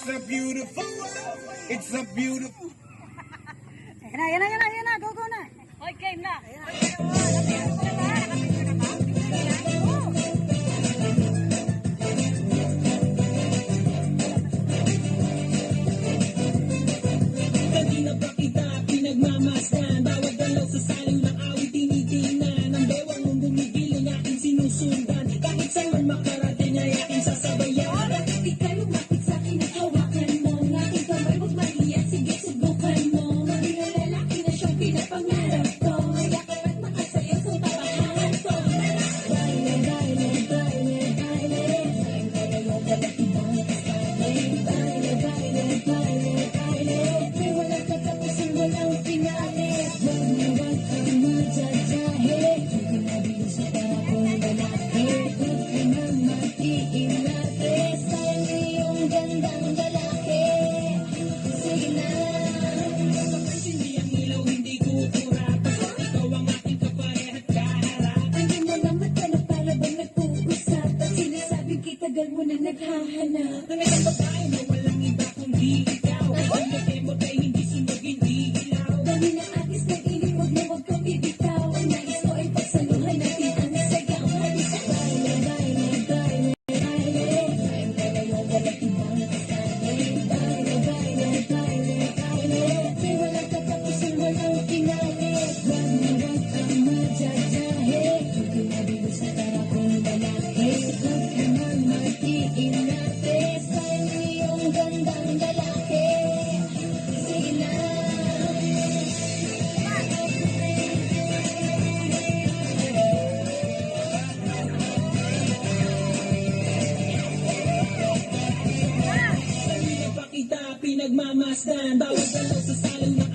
It's a beautiful world. It's a beautiful. Yan na. Go na. Hoy, game na. Kanina pa kita pinagmamasdan, bawat galaw sa saliw ng awit tinitingnan. Ang bewang mong bumigiling aking sinusundan, kahit saan man makarating ay aking sasabayan. Di ka lumapit sa'kin at hawakan mo ang aking kamay, huwag mahiya, sige subukan mo. Maging ang lalaki na siyang pinapangarap ko, yakap at makasaya sa tapahan ko. Baile, baile, baile, baile, baile, baile, baile, baile, baile, baile. May walang katapusan, walang finale. Huwag na huwag kang madadahe, hindi nabili sa parapong lalaki. Huwag ka nang matiin natin, sayang iyong gandang lalaki. Sige na. Hindi ang ilaw, hindi kukurap, basta ikaw ang aking kapareha at kaharap. Hindi mo na mata na para bang nag-uusap, at sinasabing kitagal mo na naghahanap. Nang isang babae na walang iba kundi ikaw, ang nakemot ay hindi sunog, hindi ilaw. Dahil na atis nag-inig, huwag na huwag kang bibitaw. Ang nais ko ay pagsaluhan natin ang sayaw. Halika, baile, baile, baile, baile, baile, walang ibang kasali. Baile, baile, baile, baile, may walang katapusan, walang finale. Huwag na huwag kang madadahe, hindi nabilo sa parapong lalaki. Huwag ka nang matiin natin, sayang iyong gandang lalaki. Sige na. Kanina pa kita pinagmamasdan, bawat galaw sa saliw ng